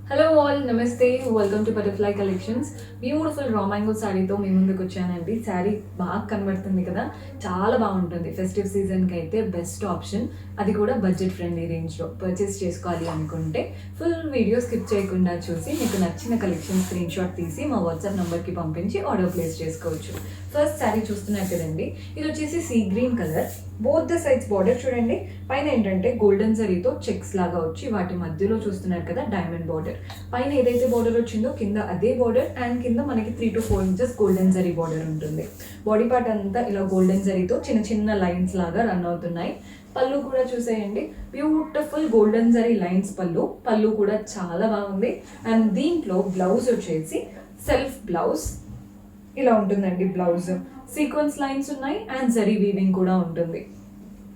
Hello all, నమస్తే, welcome to butterfly collections. Beautiful raw mango శారీతో మీ ముందుకు వచ్చానండి. శారీ బాగా కనబడుతుంది కదా, చాలా బాగుంటుంది. ఫెస్టివ్ సీజన్కి అయితే బెస్ట్ ఆప్షన్, అది కూడా బడ్జెట్ ఫ్రెండ్లీ రేంజ్లో పర్చేస్ చేసుకోవాలి అనుకుంటే ఫుల్ వీడియో స్కిప్ చేయకుండా చూసి మీకు నచ్చిన కలెక్షన్ స్క్రీన్ షాట్ తీసి మా వాట్సాప్ నెంబర్కి పంపించి ఆర్డర్ ప్లేస్ చేసుకోవచ్చు. ఫస్ట్ శారీ చూస్తున్నారు కదండి, ఇది వచ్చేసి sea green colour. Both the sides border చూడండి, పైన ఏంటంటే గోల్డెన్ జరీతో చెక్స్ లాగా వచ్చి వాటి మధ్యలో చూస్తున్నారు కదా డైమండ్ బార్డర్. పైన ఏదైతే బార్డర్ వచ్చిందో కింద అదే బార్డర్, అండ్ కింద మనకి 3 to 4 inches golden zari border ఉంటుంది. బాడీ పార్ట్ అంతా ఇలా గోల్డెన్ జరీతో చిన్న చిన్న లైన్స్ లాగా రన్ అవుతున్నాయి. పళ్ళు కూడా చూసేయండి, బ్యూటిఫుల్ గోల్డెన్ జరీ లైన్స్ పళ్ళు కూడా చాలా బాగుంది. అండ్ దీంట్లో బ్లౌజ్ వచ్చేసి సెల్ఫ్ బ్లౌజ్ ఇలా ఉంటుందండి. బ్లౌజ్ సీక్వెన్స్ లైన్స్ ఉన్నాయి అండ్ జరీ వీవింగ్ కూడా ఉంటుంది.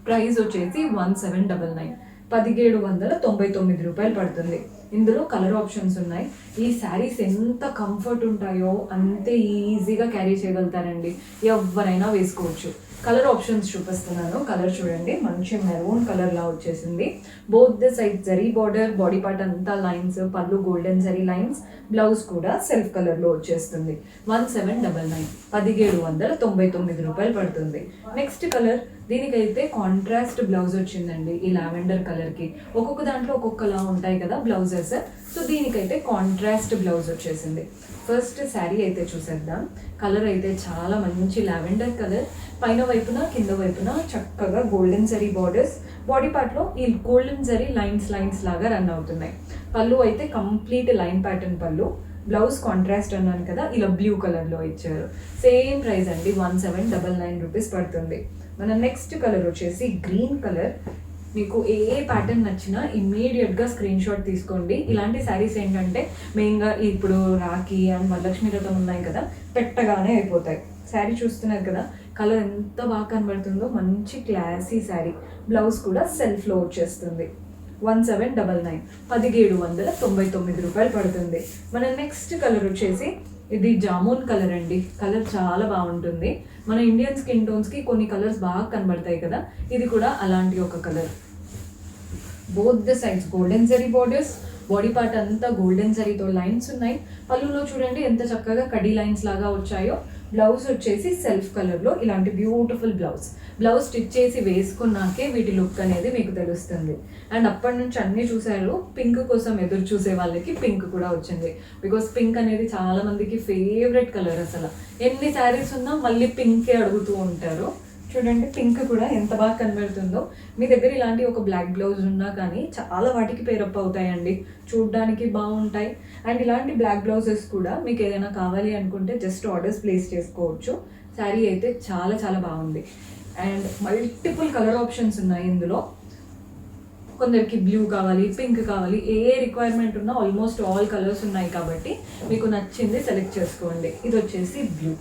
ప్రైస్ వచ్చేసి 1799, 1799 రూపాయలు పడుతుంది. ఇందులో కలర్ ఆప్షన్స్ ఉన్నాయి. ఈ శారీస్ ఎంత కంఫర్ట్ ఉంటాయో అంతే ఈజీగా క్యారీ చేయగలుగుతారండి, ఎవరైనా వేసుకోవచ్చు. కలర్ ఆప్షన్స్ చూపిస్తున్నాను. కలర్ చూడండి, మంచి మెరూన్ కలర్ లా వచ్చేసింది. Both the side zari border, body part అంతా లైన్స్, పళ్ళు గోల్డెన్ జరీ లైన్స్, బ్లౌజ్ కూడా సెల్ఫ్ కలర్ లో వచ్చేస్తుంది. 1799, 1799 రూపాయలు పడుతుంది. నెక్స్ట్ కలర్, దీనికైతే కాంట్రాస్ట్ బ్లౌజ్ వచ్చిందండి. ఈ లావెండర్ కలర్ కి ఒక్కొక్క దాంట్లో ఒక్కొక్కలా ఉంటాయి కదా బ్లౌజెస్, సో దీనికైతే కాంట్రాస్ట్ బ్లౌజ్ వచ్చేసింది. ఫస్ట్ శారీ అయితే చూసేద్దాం. కలర్ అయితే చాలా మంచి లావెండర్ కలర్. పైన వైపున కింద వైపున చక్కగా golden zari borders, body part లో ఈ గోల్డెన్ జరీ లైన్స్ లాగా రన్ అవుతున్నాయి. పళ్ళు అయితే కంప్లీట్ లైన్ ప్యాటర్న్ పళ్ళు. బ్లౌజ్ కాంట్రాస్ట్ అన్నాను కదా, ఇలా బ్లూ కలర్ లో ఇచ్చారు. సేమ్ ప్రైస్ అండి, 1799 రూపీస్ పడుతుంది. మన నెక్స్ట్ కలర్ వచ్చేసి గ్రీన్ కలర్. మీకు ఏ ప్యాటర్న్ నచ్చినా ఇమ్మీడియట్గా స్క్రీన్ షాట్ తీసుకోండి. ఇలాంటి శారీస్ ఏంటంటే మెయిన్గా ఇప్పుడు రాఖీ అండ్ వరలక్ష్మి వ్రతం ఉన్నాయి కదా, పెట్టగానే అయిపోతాయి. శారీ చూస్తున్నారు కదా, కలర్ ఎంత బాగా కనబడుతుందో, మంచి క్లాసీ శారీ. బ్లౌజ్ కూడా సెల్ఫ్లో వచ్చేస్తుంది. 1799, 1799 రూపాయలు పడుతుంది. మన నెక్స్ట్ కలర్ వచ్చేసి ఇది జామున్ కలర్ అండి. కలర్ చాలా బాగుంటుంది. మన ఇండియన్ స్కిన్ టోన్స్కి కొన్ని కలర్స్ బాగా కనబడతాయి కదా, ఇది కూడా అలాంటి ఒక colour. Both the sides golden zari borders, body part అంతా గోల్డెన్ జరీతో లైన్స్ ఉన్నాయి. పళ్ళులో చూడండి ఎంత చక్కగా కడీ లైన్స్ లాగా వచ్చాయో. బ్లౌజ్ వచ్చేసి సెల్ఫ్ కలర్లో ఇలాంటి బ్యూటిఫుల్ బ్లౌజ్ స్టిచ్ చేసి వేసుకున్నాకే వీటి లుక్ అనేది మీకు తెలుస్తుంది. అండ్ అప్పటి నుంచి అన్నీ చూసారు, పింక్ కోసం ఎదురు చూసే వాళ్ళకి పింక్ కూడా వచ్చింది. బికాస్ పింక్ అనేది చాలా మందికి ఫేవరెట్ కలర్. అసలు ఎన్ని శారీస్ ఉన్నా మళ్ళీ పింకే అడుగుతూ ఉంటారు. చూడండి పింక్ కూడా ఎంత బాగా కనబడుతుందో. మీ దగ్గర ఇలాంటి ఒక బ్లాక్ బ్లౌజ్ ఉన్నా కానీ చాలా వాటికి పేరప్ అవుతాయండి, చూడ్డానికి బాగుంటాయి. అండ్ ఇలాంటి బ్లాక్ బ్లౌజెస్ కూడా మీకు ఏదైనా కావాలి అనుకుంటే జస్ట్ ఆర్డర్స్ ప్లేస్ చేసుకోవచ్చు. శారీ అయితే చాలా చాలా బాగుంది. అండ్ మల్టిపుల్ కలర్ ఆప్షన్స్ ఉన్నాయి ఇందులో. కొందరికి బ్లూ కావాలి, పింక్ కావాలి, ఏ రిక్వైర్మెంట్ ఉన్నా ఆల్మోస్ట్ ఆల్ కలర్స్ ఉన్నాయి కాబట్టి మీకు నచ్చింది సెలెక్ట్ చేసుకోండి. ఇది వచ్చేసి బ్లూ.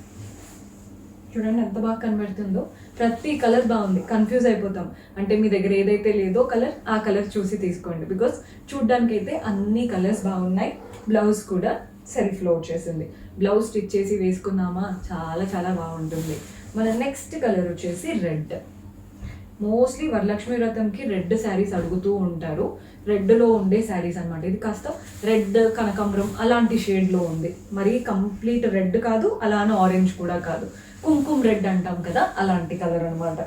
చూడండి ఎంత బాగా కనబడుతుందో. ప్రతి కలర్ బాగుంది, కన్ఫ్యూజ్ అయిపోతాం. అంటే మీ దగ్గర ఏదైతే లేదో కలర్, ఆ కలర్ చూసి తీసుకోండి. బికాస్ చూడ్డానికి అయితే అన్ని కలర్స్ బాగున్నాయి. బ్లౌజ్ కూడా సెల్ఫ్లో వచ్చేసింది. బ్లౌజ్ స్టిచ్ చేసి వేసుకున్నామా చాలా చాలా బాగుంటుంది. మన నెక్స్ట్ కలర్ వచ్చేసి రెడ్. మోస్ట్లీ వరలక్ష్మి వ్రతంకి రెడ్ శారీస్ అడుగుతూ ఉంటారు. రెడ్లో ఉండే శారీస్ అనమాట. ఇది కాస్త రెడ్ కనకాంబరం అలాంటి షేడ్లో ఉంది. మరి కంప్లీట్ రెడ్ కాదు, అలానే ఆరెంజ్ కూడా కాదు, కుంకుమ రెడ్ అంటాం కదా, అలాంటి కలర్ అనమాట.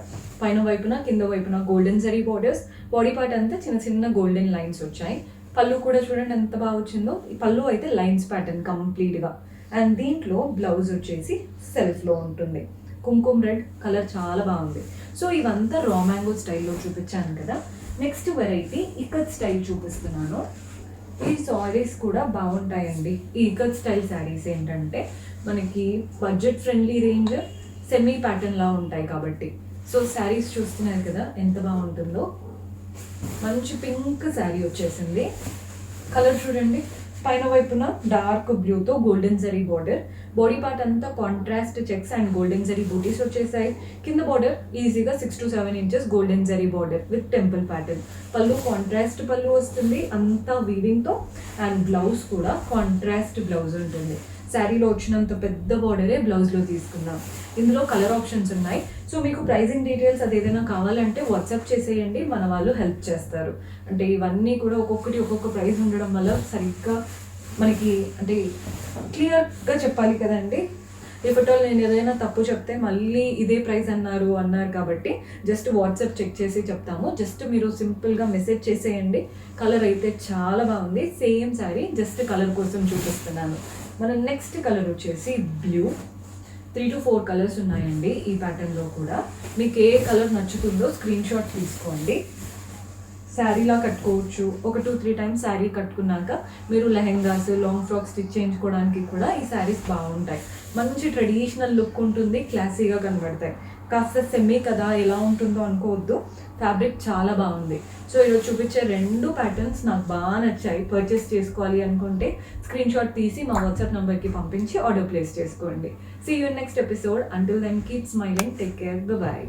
పైన వైపున కింద వైపున golden zari borders, body part అంతా చిన్న చిన్న గోల్డెన్ లైన్స్ వచ్చాయి. పళ్ళు కూడా చూడండి ఎంత బాగా వచ్చిందో. ఈ పళ్ళు అయితే లైన్స్ ప్యాటర్న్ కంప్లీట్గా. అండ్ దీంట్లో బ్లౌజ్ వచ్చేసి సెల్ఫ్లో ఉంటుంది. కుంకుమ రెడ్ కలర్ చాలా బాగుంది. సో ఇవంతా రా మ్యాంగో స్టైల్లో చూపించాను కదా. నెక్స్ట్ వెరైటీ ఇకత్ స్టైల్ చూపిస్తున్నాను. ఈ సారీస్ కూడా బాగుంటాయండి. ఈ ఇకత్ స్టైల్ శారీస్ ఏంటంటే మనకి budget friendly range, semi pattern లా ఉంటాయి కాబట్టి. సో శారీస్ చూస్తున్నారు కదా ఎంత బాగుంటుందో. మంచి పింక్ శారీ వచ్చేసింది. కలర్ చూడండి, పైన వైపున డార్క్ బ్లూతో golden zari border, body part అంతా contrast checks and golden zari butis వచ్చేసాయి. కింద బార్డర్ ఈజీగా 6 to 7 inches golden zari border with temple pattern. Pallu contrast pallu వస్తుంది అంతా వీవింగ్తో. అండ్ బ్లౌజ్ కూడా కాంట్రాస్ట్ బ్లౌజ్ ఉంటుంది. శారీలో వచ్చినంత పెద్ద బార్డరే బ్లౌజ్లో తీసుకున్నాం. ఇందులో కలర్ ఆప్షన్స్ ఉన్నాయి. సో మీకు ప్రైజింగ్ డీటెయిల్స్ అది ఏదైనా కావాలంటే వాట్సాప్ చేసేయండి, మన వాళ్ళు హెల్ప్ చేస్తారు. అంటే ఇవన్నీ కూడా ఒక్కొక్కటి ఒక్కొక్క ప్రైస్ ఉండడం వల్ల సరిగ్గా మనకి అంటే క్లియర్గా చెప్పాలి కదండి. రేపటోళ్ళు నేను ఏదైనా తప్పు చెప్తే మళ్ళీ ఇదే ప్రైస్ అన్నారు కాబట్టి జస్ట్ వాట్సాప్ చెక్ చేసి చెప్తాము. జస్ట్ మీరు సింపుల్గా మెసేజ్ చేసేయండి. కలర్ అయితే చాలా బాగుంది. సేమ్ శారీ, జస్ట్ కలర్ కోసం చూపిస్తున్నాను. మన నెక్స్ట్ కలర్ వచ్చేసి బ్లూ. 3 to 4 కలర్స్ ఉన్నాయండి ఈ ప్యాటర్న్లో కూడా. మీకు ఏ కలర్ నచ్చుతుందో స్క్రీన్ షాట్ తీసుకోండి. శారీలా కట్టుకోవచ్చు. ఒక 2-3 టైమ్స్ శారీ కట్టుకున్నాక మీరు లెహెంగాస్, లాంగ్ ఫ్రాక్ స్టిచ్ చేయించుకోవడానికి కూడా ఈ శారీస్ బాగుంటాయి. మంచి ట్రెడిషనల్ లుక్ ఉంటుంది, క్లాసీగా కనబడతాయి. కాస్త సెమీ కదా ఎలా ఉంటుందో అనుకోవద్దు, ఫ్యాబ్రిక్ చాలా బాగుంది. సో ఈరోజు చూపించే 2 ప్యాటర్న్స్ నాకు బాగా నచ్చాయి. పర్చేస్ చేసుకోవాలి అనుకుంటే స్క్రీన్ షాట్ తీసి మా వాట్సాప్ నెంబర్కి పంపించి ఆర్డర్ ప్లేస్ చేసుకోండి. See you next episode. Until then keep smiling, take care, by.